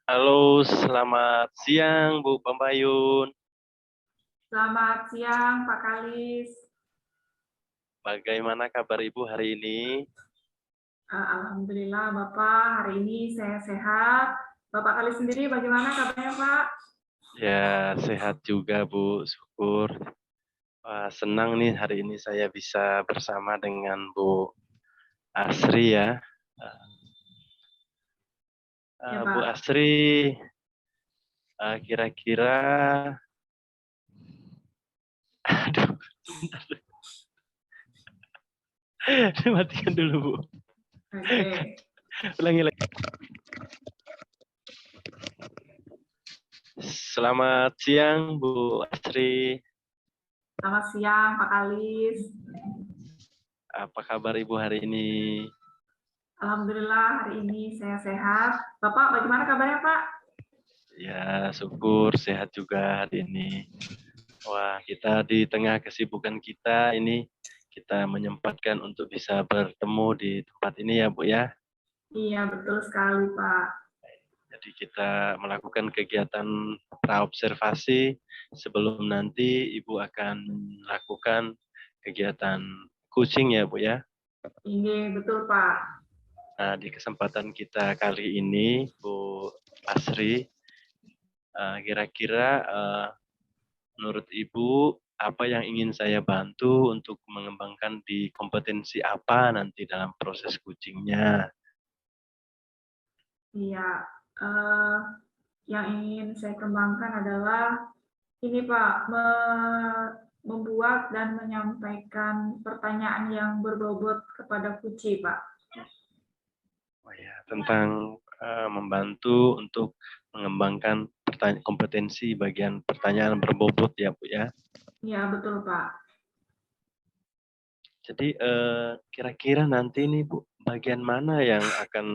Halo, selamat siang Bu Pambayun. Selamat siang, Pak Kalis. Bagaimana kabar Ibu hari ini? Alhamdulillah, Bapak. Hari ini saya sehat. Bapak Kalis sendiri bagaimana kabarnya, Pak? Ya, sehat juga Bu, syukur. Wah, senang nih hari ini saya bisa bersama dengan Bu Asri ya. Ya, Bu Pak. Asri, kira-kira, aduh, sebentar, matikan dulu Bu. Oke. Ulangi lagi. Selamat siang Bu Asri. Selamat siang, Pak Kalis. Apa kabar Ibu hari ini? Alhamdulillah, hari ini saya sehat. Bapak, bagaimana kabarnya, Pak? Ya, syukur sehat juga hari ini. Wah, kita di tengah kesibukan kita ini, kita menyempatkan untuk bisa bertemu di tempat ini ya, Bu ya. Iya, betul sekali, Pak. Jadi kita melakukan kegiatan praobservasi sebelum nanti Ibu akan melakukan kegiatan coaching ya, Bu ya. Ini betul, Pak. Nah, di kesempatan kita kali ini, Bu Asri, kira-kira menurut Ibu, apa yang ingin saya bantu untuk mengembangkan di kompetensi apa nanti dalam proses coaching-nya? Iya, eh, yang ingin saya kembangkan adalah ini, Pak, membuat dan menyampaikan pertanyaan yang berbobot kepada Kuci, Pak. Oh ya, tentang membantu untuk mengembangkan kompetensi bagian pertanyaan berbobot ya, Bu ya. Iya, betul, Pak. Jadi kira-kira nanti nih Bu, bagian mana yang akan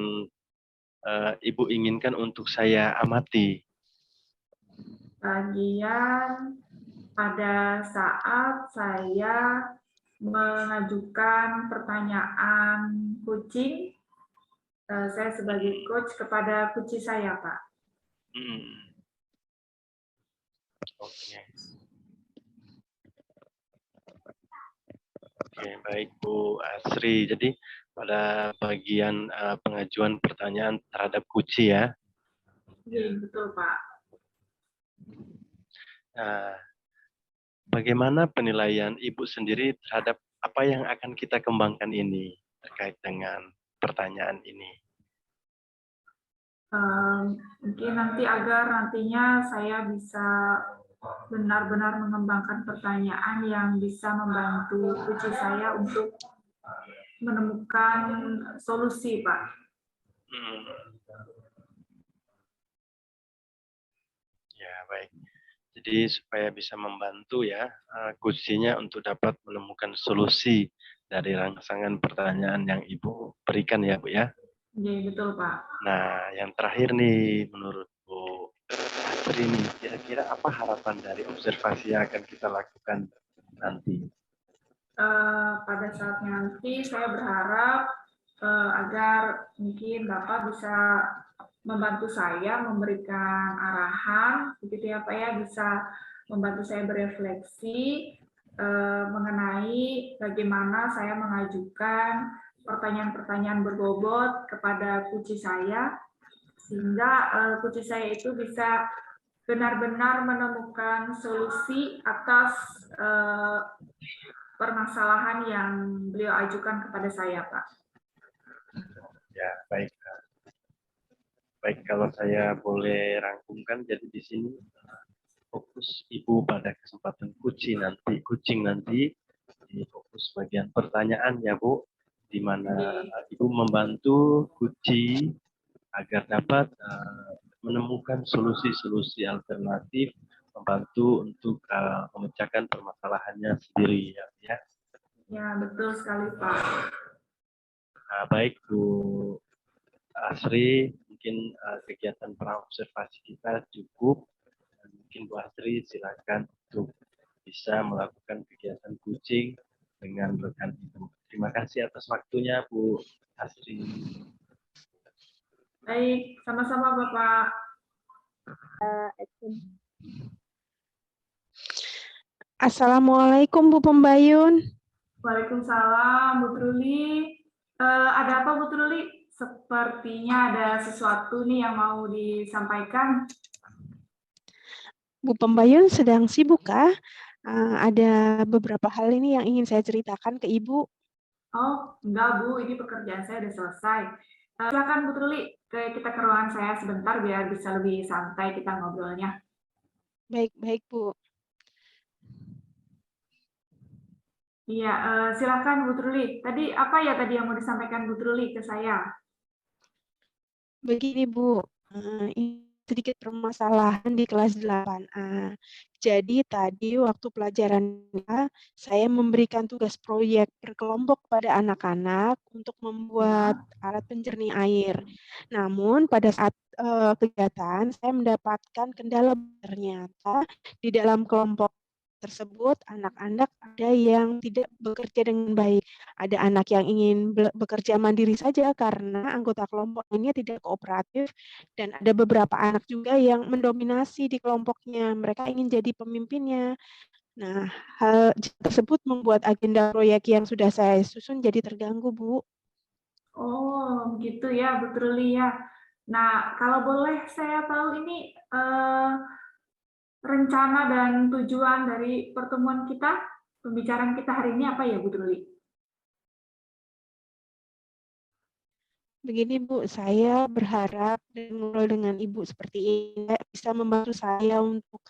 Ibu inginkan untuk saya amati? Bagian pada saat saya mengajukan pertanyaan coaching, saya sebagai coach kepada coach saya, Pak. Hmm, Oke. Oke, baik Bu Asri. Jadi pada bagian pengajuan pertanyaan terhadap Kuci ya. Iya, betul, Pak. Nah, bagaimana penilaian Ibu sendiri terhadap apa yang akan kita kembangkan ini terkait dengan pertanyaan ini? Mungkin nanti agar nantinya saya bisa benar-benar mengembangkan pertanyaan yang bisa membantu coach saya untuk menemukan solusi, Pak. Hmm, Ya, baik. Jadi supaya bisa membantu ya Kucinya untuk dapat menemukan solusi dari rangsangan pertanyaan yang Ibu berikan ya Bu ya. Iya, betul, Pak. Nah, yang terakhir nih menurut Bu Astri nih, kira-kira apa harapan dari observasi yang akan kita lakukan nanti? Pada saat nanti saya berharap agar mungkin Bapak bisa membantu saya memberikan arahan, begitu ya Pak ya, bisa membantu saya berefleksi mengenai bagaimana saya mengajukan pertanyaan-pertanyaan berbobot kepada kunci saya, sehingga kunci saya itu bisa benar-benar menemukan solusi atas permasalahan yang beliau ajukan kepada saya, Pak. Ya, baik. Baik, kalau saya boleh rangkumkan, jadi di sini fokus Ibu pada kesempatan kucing nanti, di fokus bagian pertanyaan ya Bu, di mana Ibu membantu kucing agar dapat menemukan solusi-solusi alternatif, membantu untuk memecahkan permasalahannya sendiri ya. Ya, betul sekali, Pak. Nah, baik Bu Asri, mungkin kegiatan praobservasi kita cukup. Mungkin Bu Asri silakan untuk bisa melakukan kegiatan coaching dengan rekan Ibu. Terima kasih atas waktunya Bu Asri. Baik, sama-sama Bapak. Assalamualaikum Bu Pembayun. Waalaikumsalam, Bu Truli. Ada apa, Bu Truli? Sepertinya ada sesuatu nih yang mau disampaikan. Bu Pembayun sedang sibuk kah? Ada beberapa hal ini yang ingin saya ceritakan ke Ibu. Oh, enggak, Bu. Ini pekerjaan saya udah selesai. Silakan, Bu Truli. Kita ke ruangan saya sebentar biar bisa lebih santai kita ngobrolnya. Baik, Bu. Iya, silakan Bu Truli. Tadi apa ya tadi yang mau disampaikan Bu Truli ke saya? Begini Bu, ini sedikit permasalahan di kelas 8A. Jadi tadi waktu pelajaran saya memberikan tugas proyek berkelompok pada anak-anak untuk membuat alat penjernih air. Namun pada saat kegiatan saya mendapatkan kendala, ternyata di dalam kelompok tersebut anak-anak ada yang tidak bekerja dengan baik. Ada anak yang ingin bekerja mandiri saja karena anggota kelompok lainnya tidak kooperatif, dan ada beberapa anak juga yang mendominasi di kelompoknya. Mereka ingin jadi pemimpinnya. Nah, hal tersebut membuat agenda proyek yang sudah saya susun jadi terganggu, Bu. Oh, gitu ya, Bu Truli ya. Nah, kalau boleh saya tahu ini rencana dan tujuan dari pertemuan kita, pembicaraan kita hari ini apa ya, Bu Truli? Begini Bu, saya berharap ngobrol dengan Ibu seperti ini bisa membantu saya untuk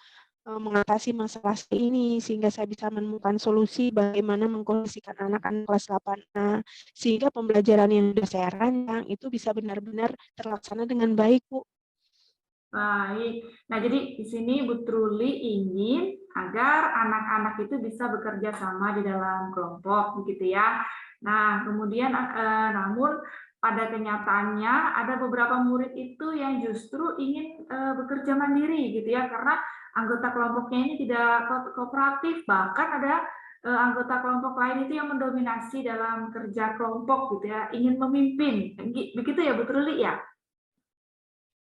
mengatasi masalah ini, sehingga saya bisa menemukan solusi bagaimana mengkondisikan anak-anak kelas 8A, sehingga pembelajaran yang sudah saya rancang itu bisa benar-benar terlaksana dengan baik, Bu. Baik. Nah, jadi di sini Bu Truli ingin agar anak-anak itu bisa bekerja sama di dalam kelompok, begitu ya. Nah, kemudian namun pada kenyataannya ada beberapa murid itu yang justru ingin bekerja mandiri, gitu ya, karena anggota kelompoknya ini tidak kooperatif, bahkan ada anggota kelompok lain itu yang mendominasi dalam kerja kelompok, gitu ya, ingin memimpin, begitu ya, Bu Truli ya.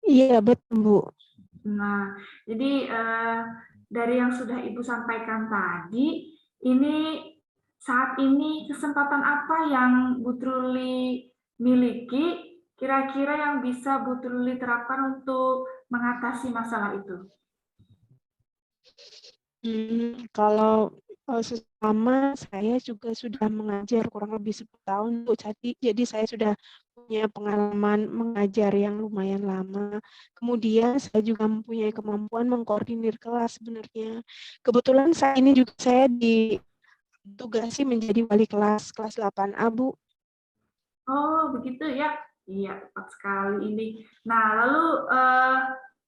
Iya, betul, Bu. Nah, jadi dari yang sudah Ibu sampaikan tadi, ini saat ini kesempatan apa yang Bu Truli miliki, kira-kira yang bisa Bu Truli terapkan untuk mengatasi masalah itu? Kalau sesama saya juga sudah mengajar kurang lebih 10 tahun, Bu. Jadi saya sudah punya pengalaman mengajar yang lumayan lama. Kemudian saya juga mempunyai kemampuan mengkoordinir kelas sebenarnya. Kebetulan saat ini juga saya ditugasi menjadi wali kelas 8A, Bu. Oh, begitu ya. Iya, tepat sekali ini. Nah, lalu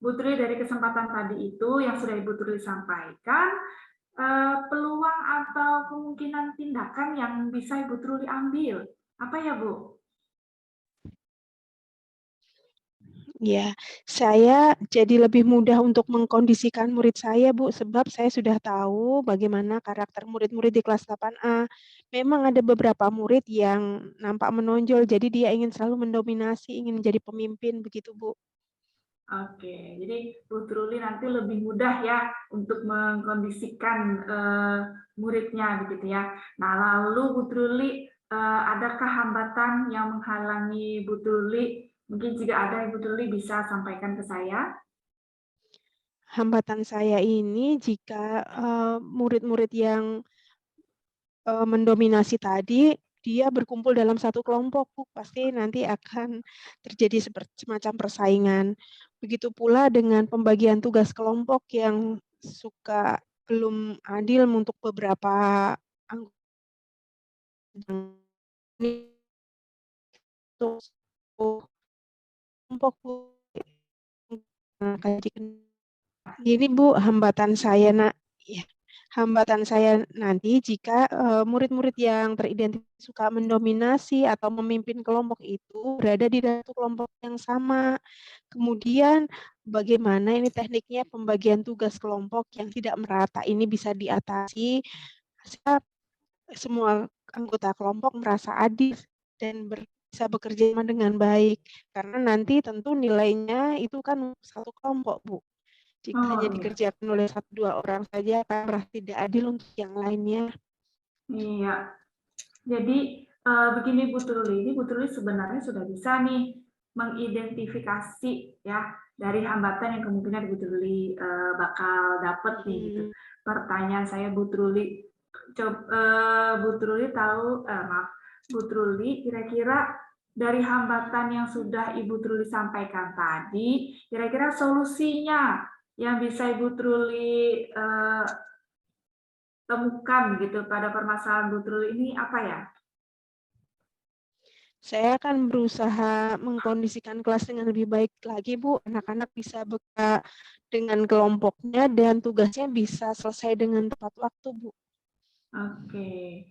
Bu Tri dari kesempatan tadi itu yang sudah Ibu Tri sampaikan, peluang atau kemungkinan tindakan yang bisa Ibu Truli ambil. Apa ya, Bu? Ya, saya jadi lebih mudah untuk mengkondisikan murid saya, Bu, sebab saya sudah tahu bagaimana karakter murid-murid di kelas 8A. Memang ada beberapa murid yang nampak menonjol, jadi dia ingin selalu mendominasi, ingin menjadi pemimpin, begitu, Bu. Oke, jadi Bu Truli nanti lebih mudah ya untuk mengkondisikan muridnya, begitu ya. Nah, lalu Bu Truli, adakah hambatan yang menghalangi Bu Truli? Mungkin jika ada, Ibu Truli bisa sampaikan ke saya. Hambatan saya ini jika murid-murid yang mendominasi tadi, dia berkumpul dalam satu kelompok, Bu, pasti nanti akan terjadi semacam persaingan. Begitu pula dengan pembagian tugas kelompok yang suka belum adil untuk beberapa anggota kelompok, Bu. Ini Bu, hambatan saya ya, hambatan saya nanti jika murid-murid yang teridentifikasi suka mendominasi atau memimpin kelompok itu berada di dalam kelompok yang sama. Kemudian bagaimana ini tekniknya pembagian tugas kelompok yang tidak merata ini bisa diatasi sehingga semua anggota kelompok merasa adil dan bisa bekerja sama dengan baik. Karena nanti tentu nilainya itu kan satu kelompok, Bu. Jika Oh hanya iya. dikerjakan oleh 1-2 orang saja akan merasa tidak adil untuk yang lainnya. Iya. Jadi begini Bu Truli, ini Bu Truli sebenarnya sudah bisa nih mengidentifikasi ya dari hambatan yang kemungkinan Bu Truli bakal dapat nih gitu. Pertanyaan saya Bu Truli, Bu Truli tahu, maaf, Bu Truli kira-kira dari hambatan yang sudah Ibu Truli sampaikan tadi, kira-kira solusinya yang bisa Ibu Truli temukan gitu pada permasalahan Bu Truli ini apa ya? Saya akan berusaha mengkondisikan kelas dengan lebih baik lagi, Bu. Anak-anak bisa bekerja dengan kelompoknya dan tugasnya bisa selesai dengan tepat waktu, Bu. Oke.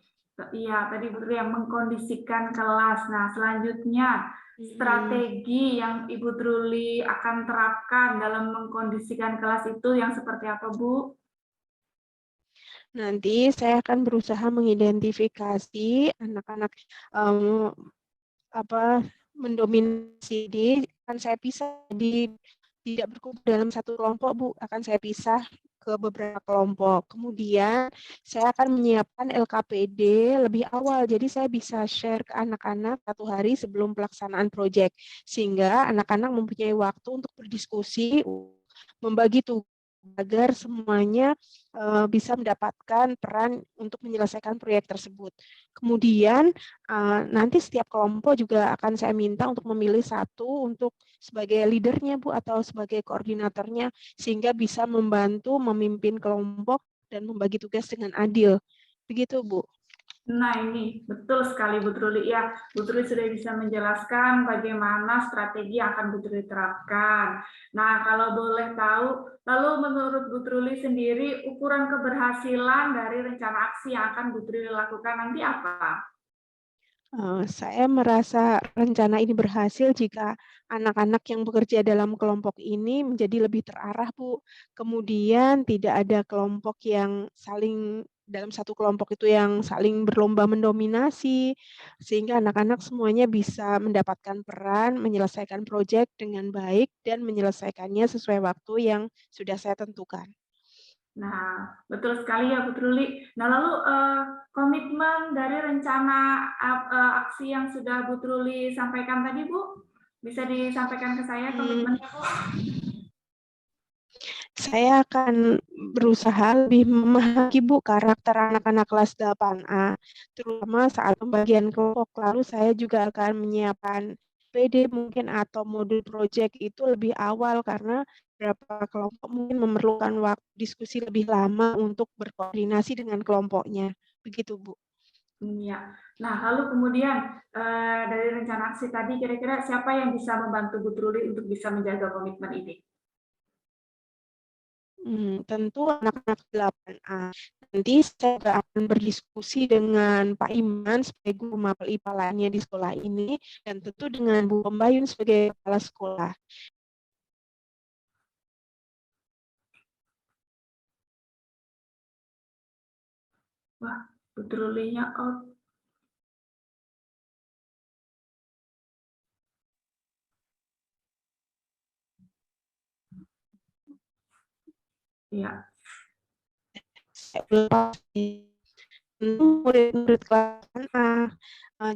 Iya, tadi Bu Truli yang mengkondisikan kelas. Nah, selanjutnya strategi yang Ibu Truli akan terapkan dalam mengkondisikan kelas itu yang seperti apa, Bu? Nanti saya akan berusaha mengidentifikasi anak-anak mendominasi akan saya pisah tidak berkumpul dalam satu kelompok, Bu. Akan saya pisah ke beberapa kelompok. Kemudian saya akan menyiapkan LKPD lebih awal. Jadi saya bisa share ke anak-anak 1 hari sebelum pelaksanaan proyek. Sehingga anak-anak mempunyai waktu untuk berdiskusi, membagi tugas agar semuanya bisa mendapatkan peran untuk menyelesaikan proyek tersebut. Kemudian nanti setiap kelompok juga akan saya minta untuk memilih satu untuk sebagai leadernya, Bu, atau sebagai koordinatornya, sehingga bisa membantu memimpin kelompok dan membagi tugas dengan adil. Begitu, Bu. Nah, ini betul sekali Bu Truli. Ya, Bu Truli sudah bisa menjelaskan bagaimana strategi yang akan Bu Truli terapkan. Nah, kalau boleh tahu, lalu menurut Bu Truli sendiri, ukuran keberhasilan dari rencana aksi yang akan Bu Truli lakukan nanti apa? Saya merasa rencana ini berhasil jika anak-anak yang bekerja dalam kelompok ini menjadi lebih terarah, Bu. Kemudian tidak ada kelompok yang dalam satu kelompok itu yang saling berlomba mendominasi, sehingga anak-anak semuanya bisa mendapatkan peran, menyelesaikan proyek dengan baik, dan menyelesaikannya sesuai waktu yang sudah saya tentukan. Nah, betul sekali ya Bu Truli. Nah, lalu komitmen dari rencana aksi yang sudah Bu Truli sampaikan tadi, Bu, bisa disampaikan ke saya komitmennya, Bu? Saya akan berusaha lebih memahami, Bu, karakter anak-anak kelas 8A, terutama saat pembagian kelompok. Lalu saya juga akan menyiapkan PD mungkin atau modul project itu lebih awal karena beberapa kelompok mungkin memerlukan waktu diskusi lebih lama untuk berkoordinasi dengan kelompoknya. Begitu, Bu. Iya. Nah, lalu kemudian dari rencana aksi tadi, kira-kira siapa yang bisa membantu Bu Truli untuk bisa menjaga komitmen ini? Tentu anak-anak 8A. Nanti saya juga akan berdiskusi dengan Pak Iman sebagai guru mapel IPA lainnya di sekolah ini, dan tentu dengan Bu Pembayun sebagai kepala sekolah. Wah, Bu Trulinya out. Iya. Murid-murid kelas A,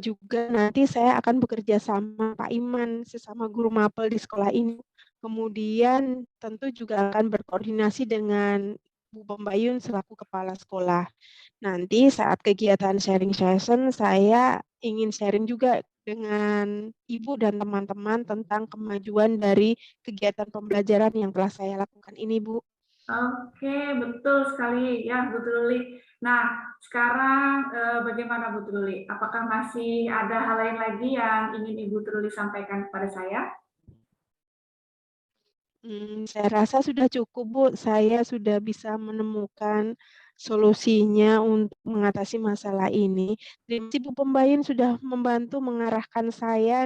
juga nanti saya akan bekerja sama Pak Iman, sesama guru mapel di sekolah ini. Kemudian tentu juga akan berkoordinasi dengan Bu Pembayun selaku kepala sekolah. Nanti saat kegiatan sharing session, saya ingin sharing juga dengan Ibu dan teman-teman tentang kemajuan dari kegiatan pembelajaran yang telah saya lakukan ini, Bu. Oke, betul sekali ya Bu Truli. Nah, sekarang bagaimana Bu Truli? Apakah masih ada hal lain lagi yang ingin Ibu Truli sampaikan kepada saya? Saya rasa sudah cukup, Bu. Saya sudah bisa menemukan solusinya untuk mengatasi masalah ini. Terima kasih Bu Pembayun sudah membantu mengarahkan saya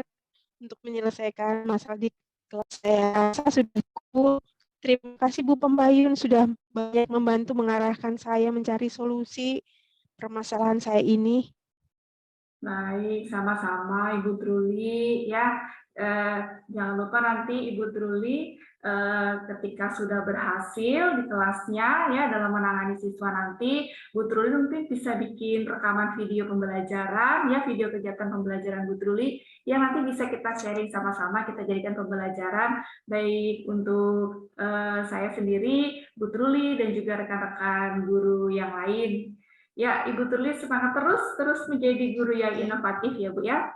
untuk menyelesaikan masalah di kelas. Saya rasa sudah cukup. Terima kasih Bu Pembayun sudah banyak membantu mengarahkan saya mencari solusi permasalahan saya ini. Baik, sama-sama Ibu Truli ya. Jangan lupa nanti Ibu Truli ketika sudah berhasil di kelasnya ya dalam menangani siswa nanti, Bu Truli mungkin bisa bikin rekaman video pembelajaran ya, video kegiatan pembelajaran Bu Truli yang nanti bisa kita sharing sama-sama, kita jadikan pembelajaran baik untuk saya sendiri, Bu Truli dan juga rekan-rekan guru yang lain. Ya, Ibu Turli semangat terus menjadi guru yang inovatif ya, Bu ya.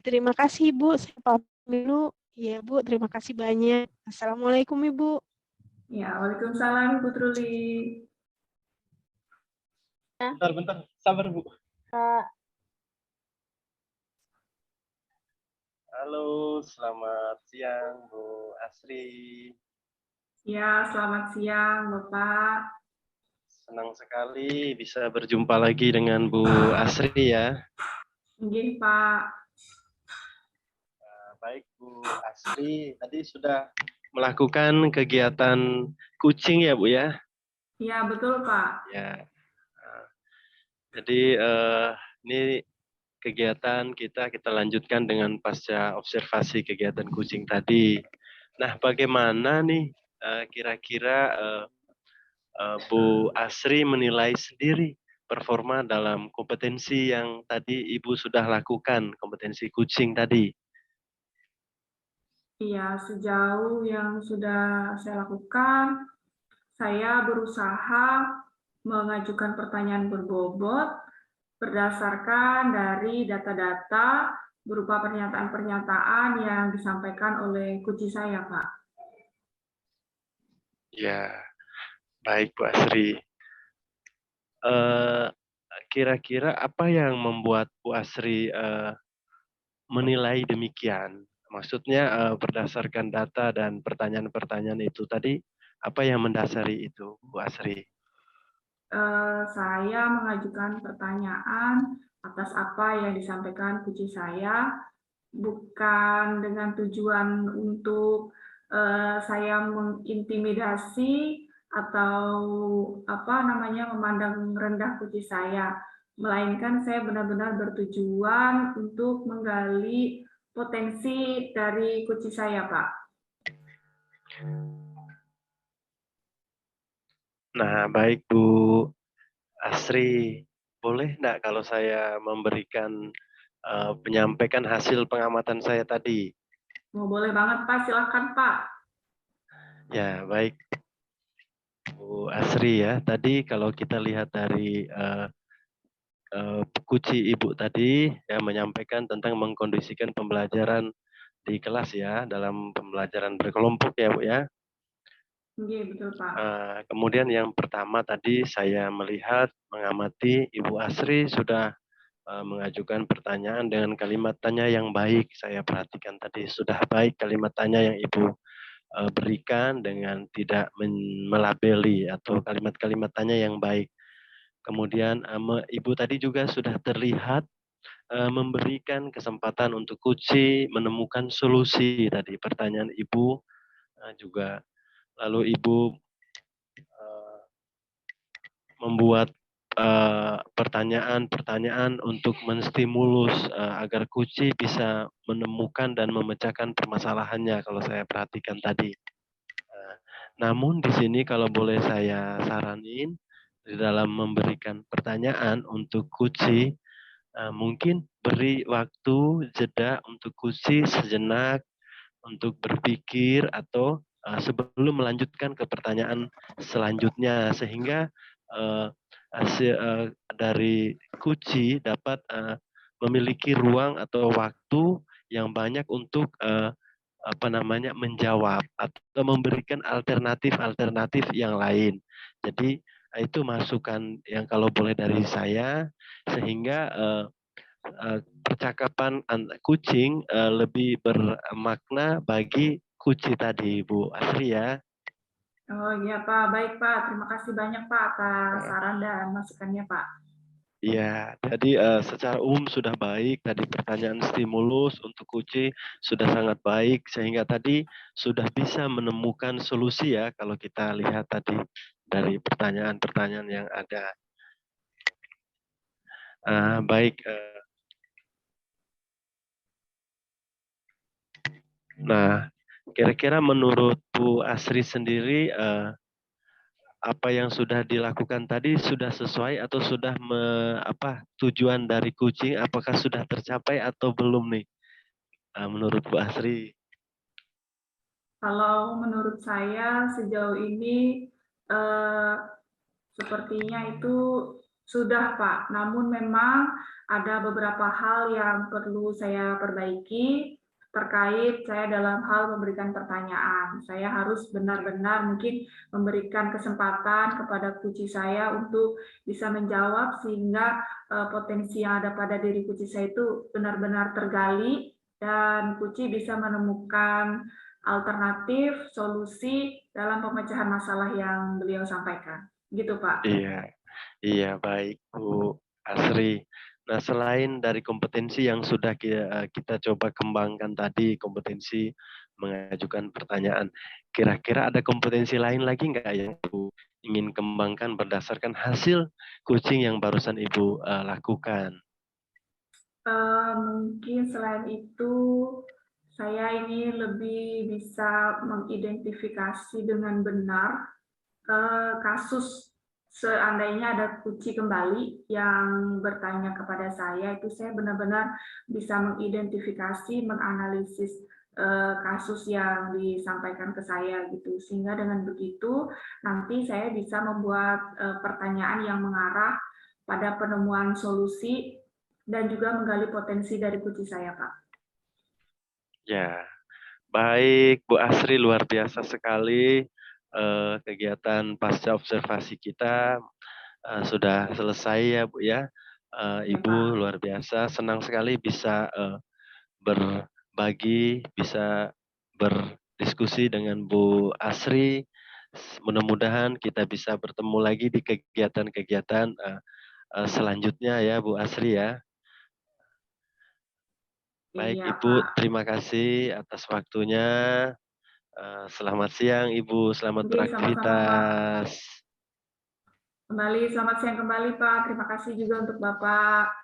Terima kasih, Bu. Saya pamit dulu. Ya, Bu. Terima kasih banyak. Assalamualaikum, Ibu. Ya, waalaikumsalam, Ibu Truli. Bentar, sabar Bu. Halo, selamat siang Bu Asri. Ya, selamat siang, Bapak. Senang sekali bisa berjumpa lagi dengan Bu Asri ya. Mungkin Pak. Baik Bu Asri, tadi sudah melakukan kegiatan kucing ya Bu ya? Ya, betul Pak. Ya. Jadi ini kegiatan kita lanjutkan dengan pasca observasi kegiatan kucing tadi. Nah, bagaimana nih kira-kira Bu Asri menilai sendiri performa dalam kompetensi yang tadi Ibu sudah lakukan, kompetensi kucing tadi? Iya, sejauh yang sudah saya lakukan, saya berusaha mengajukan pertanyaan berbobot berdasarkan dari data-data berupa pernyataan-pernyataan yang disampaikan oleh kunci saya, Pak. Ya, baik Bu Asri. Kira-kira apa yang membuat Bu Asri menilai demikian? Maksudnya berdasarkan data dan pertanyaan-pertanyaan itu tadi, apa yang mendasari itu, Bu Asri? Saya mengajukan pertanyaan atas apa yang disampaikan kunci saya, bukan dengan tujuan untuk saya mengintimidasi atau memandang rendah kunci saya, melainkan saya benar-benar bertujuan untuk menggali potensi dari kunci saya, Pak. Nah, baik Bu Asri, boleh enggak kalau saya memberikan menyampaikan hasil pengamatan saya tadi? Oh, boleh banget, Pak. Silakan, Pak. Ya, baik Bu Asri ya. Tadi kalau kita lihat dari kunci Ibu tadi yang menyampaikan tentang mengkondisikan pembelajaran di kelas ya, dalam pembelajaran berkelompok ya Bu ya. Iya, betul, Pak. Kemudian yang pertama tadi saya melihat, mengamati Ibu Asri sudah mengajukan pertanyaan dengan kalimat tanya yang baik. Saya perhatikan tadi sudah baik kalimat tanya yang Ibu berikan dengan tidak melabeli atau kalimat-kalimat tanya yang baik. Kemudian Ibu tadi juga sudah terlihat memberikan kesempatan untuk kunci menemukan solusi tadi pertanyaan Ibu juga. Lalu Ibu membuat pertanyaan-pertanyaan untuk menstimulus agar kunci bisa menemukan dan memecahkan permasalahannya kalau saya perhatikan tadi. Namun di sini kalau boleh saya saranin di dalam memberikan pertanyaan untuk kunci, mungkin beri waktu jeda untuk kunci sejenak untuk berpikir atau sebelum melanjutkan ke pertanyaan selanjutnya sehingga dari kunci dapat memiliki ruang atau waktu yang banyak untuk menjawab atau memberikan alternatif-alternatif yang lain. Jadi itu masukan yang kalau boleh dari saya sehingga percakapan kucing lebih bermakna bagi kunci tadi Bu Asri ya. Oh iya Pak, baik Pak. Terima kasih banyak Pak atas saran dan masukannya Pak. Iya, jadi secara umum sudah baik. Tadi pertanyaan stimulus untuk kunci sudah sangat baik sehingga tadi sudah bisa menemukan solusi ya kalau kita lihat tadi dari pertanyaan-pertanyaan yang ada. Baik. Nah, kira-kira menurut Bu Asri sendiri, apa yang sudah dilakukan tadi sudah sesuai atau sudah tujuan dari kucing apakah sudah tercapai atau belum nih, menurut Bu Asri? Kalau menurut saya sejauh ini eh, sepertinya itu sudah, Pak. Namun memang ada beberapa hal yang perlu saya perbaiki terkait saya dalam hal memberikan pertanyaan. Saya harus benar-benar mungkin memberikan kesempatan kepada kucing saya untuk bisa menjawab sehingga potensi yang ada pada diri kucing saya itu benar-benar tergali dan kucing bisa menemukan alternatif, solusi dalam pemecahan masalah yang beliau sampaikan. Gitu, Pak. Iya, iya baik Bu Asri. Nah, selain dari kompetensi yang sudah kita coba kembangkan tadi, kompetensi mengajukan pertanyaan, kira-kira ada kompetensi lain lagi nggak yang Ibu ingin kembangkan berdasarkan hasil coaching yang barusan Ibu lakukan? Mungkin selain itu, saya ini lebih bisa mengidentifikasi dengan benar kasus seandainya ada kucing kembali yang bertanya kepada saya, itu saya benar-benar bisa mengidentifikasi, menganalisis kasus yang disampaikan ke saya gitu. Sehingga dengan begitu nanti saya bisa membuat pertanyaan yang mengarah pada penemuan solusi dan juga menggali potensi dari kucing saya, Pak. Ya, baik Bu Asri, luar biasa sekali kegiatan pasca observasi kita sudah selesai ya Bu ya. Ya, Ibu Pak. luar biasa, senang sekali bisa berbagi, bisa berdiskusi dengan Bu Asri. Mudah-mudahan kita bisa bertemu lagi di kegiatan-kegiatan selanjutnya ya Bu Asri ya. Baik Iya, Ibu, Pak. terima kasih atas waktunya. Selamat siang Ibu, selamat Oke, sama-sama, Pak. beraktivitas. Kembali, selamat siang kembali, Pak. Terima kasih juga untuk Bapak.